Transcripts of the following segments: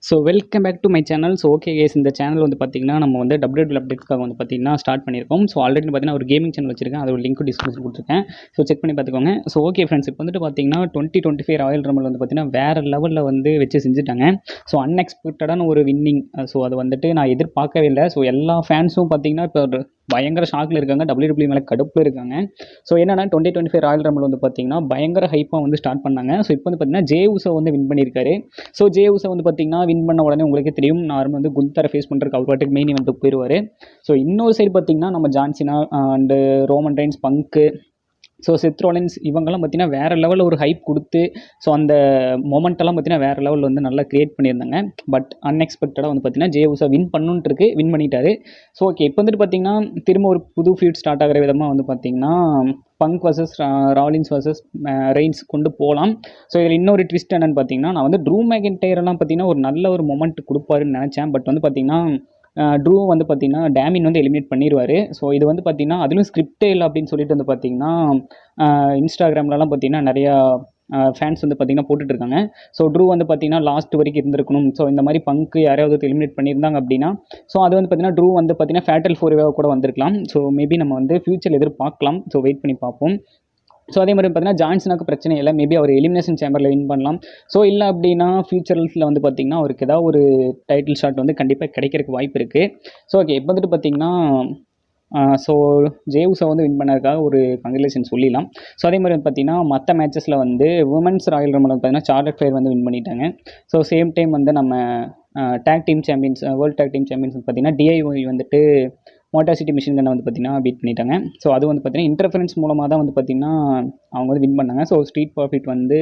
So welcome back to my channel. So okay guys, இந்த channel வந்து பார்த்தீங்கன்னா நம்ம வந்து டபிள்யூ அப்டேட்ஸ்க்காக வந்து பார்த்தீங்கன்னா ஸ்டார்ட் பண்ணியிருக்கோம். ஸோ ஆல்ரெடி பார்த்தீங்கன்னா ஒரு கேமிங் சேனல் வச்சிருக்கேன், அதோட லிங்க் டிஸ்கிரிப்ஷன் கொடுத்துருக்கேன். ஸோ செக் பண்ணி பார்த்துக்கோங்க. ஸோ ஓகே ஃப்ரெண்ட்ஸ், இப்போ வந்துட்டு பார்த்தீங்கன்னா 2025 ராயல் ரம்பிள் வந்து பார்த்தீங்கன்னா வேறு லெவலில் வந்து வச்சு செஞ்சுட்டாங்க. ஸோ அன்எக்ஸ்பெக்டடான ஒரு வின்னிங். ஸோ அது வந்துட்டு நான் எதிர்பார்க்கவே இல்லை. ஸோ எல்லா ஃபேன்ஸும் பார்த்தீங்கன்னா இப்போ பயங்கர ஷாக்கில் இருக்காங்க, டபிள்யூ மேலே கடுப்பில் இருக்காங்க. ஸோ என்னன்னா 2025 ராயல் ரம்பிள் வந்து பார்த்தீங்கன்னா பயங்கர ஹைப்பாக வந்து ஸ்டார்ட் பண்ணாங்க. ஸோ இப்போ வந்து பார்த்தீங்கன்னா ஜே உசோ வந்து வின் பண்ணியிருக்காரு. ஸோ ஜே உசோ வந்து பார்த்தீங்கன்னா வின் பண்ண உடனே உங்களுக்கே தெரியும், நார்மல் வந்து குந்தரை ஃபேஸ் பண்ணுறதுக்கு அவர் பாட்டுக்கு மெயின் இவெண்ட்டுக்கு போயிடுவார். ஸோ இன்னொரு சைடு பார்த்தீங்கன்னா நம்ம ஜான்சினா அண்டு ரோமன் ரெயின்ஸ், பங்கு, ஸோ செத் ரோலின்ஸ் இவங்கெல்லாம் பார்த்தீங்கன்னா வேறு லெவலில் ஒரு ஹைப் கொடுத்து ஸோ அந்த மொமெண்ட்டெல்லாம் பார்த்தீங்கன்னா வேறு லெவலில் வந்து நல்லா க்ரியேட் பண்ணியிருந்தாங்க. பட் அன்எக்ஸ்பெக்டடாக வந்து பார்த்தீங்கன்னா ஜே உசோ வின் பண்ணுன்ட்டு வின் பண்ணிட்டாரு. ஸோ ஓகே, இப்போ வந்துட்டு பார்த்தீங்கன்னா திரும்ப ஒரு புது ஃபீட் ஸ்டார்ட் ஆகிற விதமாக வந்து பார்த்தீங்கன்னா பங்க் வர்சஸ் ராலின்ஸ் வர்சஸ் ரெயின்ஸ் கொண்டு போகலாம். ஸோ இதில் இன்னொரு ட்விஸ்ட் என்னென்னு பார்த்தீங்கன்னா, நான் வந்து ட்ரூ மேக்கின்டையரெல்லாம் பார்த்தீங்கன்னா ஒரு நல்ல ஒரு மொமெண்ட் கொடுப்பாருன்னு நினச்சேன். பட் வந்து பார்த்தீங்கன்னா ட்ரூ வந்து பார்த்தீங்கன்னா டேமின் வந்து எலிமினேட் பண்ணிடுவார். ஸோ இது வந்து பார்த்தீங்கன்னா அதிலும் ஸ்கிரிப்டே இல்லை அப்படின்னு சொல்லிட்டு வந்து பார்த்தீங்கன்னா இன்ஸ்டாகிராம்லலாம் பார்த்தீங்கன்னா நிறையா ஃபேன்ஸ் வந்து பார்த்தீங்கன்னா போட்டுட்ருக்காங்க. ஸோ ட்ரூ வந்து பார்த்தீங்கன்னா லாஸ்ட் வரைக்கும் இருந்திருக்கணும். ஸோ இந்த மாதிரி பங்கு யாரையாவது எலிமினேட் பண்ணியிருந்தாங்க அப்படின்னா ஸோ அது வந்து பார்த்தீங்கன்னா ட்ரூ வந்து பார்த்தீங்கன்னா ஃபேட்டல் 4 கூட வந்திருக்கலாம். ஸோ மேபி நம்ம வந்து ஃபியூச்சரில் எதிர்பார்க்கலாம். ஸோ வெயிட் பண்ணி பார்ப்போம். ஸோ அதே மாதிரி பார்த்தீங்கன்னா ஜான்சனுக்கு பிரச்சனை இல்லை, மேபி அவர் எலிமினேஷன் சேம்பரில் வின் பண்ணலாம். ஸோ இல்லை அப்படின்னா ஃபியூச்சர்ஸில் வந்து பார்த்திங்கன்னா அவருக்கு ஏதாவது ஒரு டைட்டில் ஷாட் வந்து கண்டிப்பாக கிடைக்கிறதுக்கு வாய்ப்பு இருக்குது. ஸோ ஓகே, இப்போ வந்துட்டு பார்த்திங்கன்னா ஸோ ஜே உசோ வந்து வின் பண்ணதுக்காக ஒரு கங்க்ராச்சுலேஷன் சொல்லிடலாம். ஸோ அதே மாதிரி வந்து பார்த்திங்கன்னா மற்ற மேட்சஸில் வந்து உமன்ஸ் ராயல் ரம்பிள் பார்த்திங்கன்னா சார்லட் ஃபேர் வந்து வின் பண்ணிட்டாங்க. ஸோ சேம் டைம் வந்து நம்ம tag team champions, world tag team champions பார்த்திங்கன்னா டிஐஒய் வந்துட்டு மோட்டார் சிட்டி மிஷின் கன்னை வந்து பார்த்திங்கன்னா பீட் பண்ணிட்டாங்க. ஸோ அது வந்து பார்த்திங்கன்னா இன்டர்ஃபரன்ஸ் மூலமாக தான் வந்து பார்த்திங்கன்னா அவங்க வந்து வின் பண்ணாங்க. ஸோ ஸ்ட்ரீட் ப்ராஃபிட் வந்து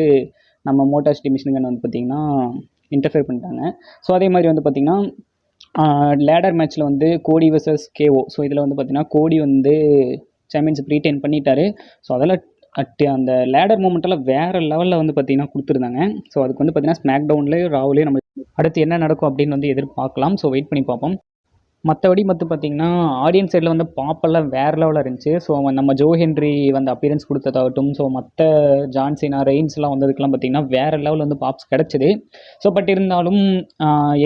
நம்ம மோட்டார் சிட்டி மிஷின் கன்னை வந்து பார்த்திங்கன்னா இன்டர்ஃபியர் பண்ணிட்டாங்க. ஸோ அதே மாதிரி வந்து பார்த்திங்கன்னா லேடர் மேட்ச்சில் வந்து கோடி வர்சஸ் கேஓ. ஸோ இதில் வந்து பார்த்திங்கன்னா கோடி வந்து சாம்பியன்ஷிப் ரீட்டைன் பண்ணிட்டாரு. ஸோ அதெல்லாம் அந்த லேடர் மூமெண்ட்டெல்லாம் வேறு லெவலில் வந்து பார்த்திங்கன்னா கொடுத்துருந்தாங்க. ஸோ அதுக்கு வந்து பார்த்திங்கன்னா ஸ்மாக் டவுன்லேயும் ராவ்லேயும் நம்ம அடுத்து என்ன நடக்கும் அப்படின்னு வந்து எதிர்பார்க்கலாம். ஸோ வெயிட் பண்ணி பார்ப்போம். மற்றபடி பார்த்திங்கன்னா ஆடியன்ஸ் சைடில் வந்து பாப்பெல்லாம் வேறு லெவலில் இருந்துச்சு. ஸோ நம்ம ஜோ ஹென்ரி வந்து அப்பியரன்ஸ் கொடுத்ததாகட்டும், ஸோ மற்ற ஜான்சினா ரெயின்ஸ்லாம் வந்ததுக்கெலாம் பார்த்திங்கன்னா வேறு லெவலில் வந்து பாப்ஸ் கிடச்சிது. ஸோ பட் இருந்தாலும்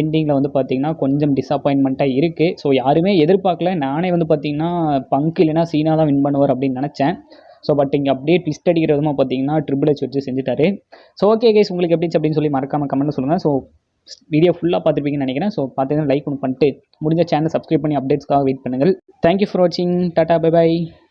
எண்டிங்கில் வந்து பார்த்திங்கன்னா கொஞ்சம் டிஸப்பாயின்மெண்ட்டாக இருக்குது. ஸோ யாருமே எதிர்பார்க்கல. நானே வந்து பார்த்திங்கன்னா பங்க் இல்லைனா சீனா தான் வின் பண்ணுவார் அப்படின்னு நினச்சேன். ஸோ பட் இங்கே அப்படியே ட்விஸ்ட் அடிக்கிற விதமாக பார்த்திங்கன்னா ட்ரிபிள் ஹெச் வச்சு செஞ்சுட்டாரு. ஸோ ஓகே கைஸ், உங்களுக்கு எப்படிச்சு அப்படின்னு சொல்லி மறக்காமல் கமெண்ட்டில் சொல்லுங்கள். ஸோ வீடியோ ஃபுல்லாக பார்த்துருப்பீங்கன்னு நினைக்கிறேன். ஸோ பார்த்தீங்கன்னா லைக் ஒன்று பண்ணிட்டு முடிஞ்ச சேனல் சப்ஸ்கிரைப் பண்ணி அப்டேட்ஸ்க்காக வெயிட் பண்ணுங்கள். தேங்க்யூ ஃபார் வாட்சிங். Tata, bye bye.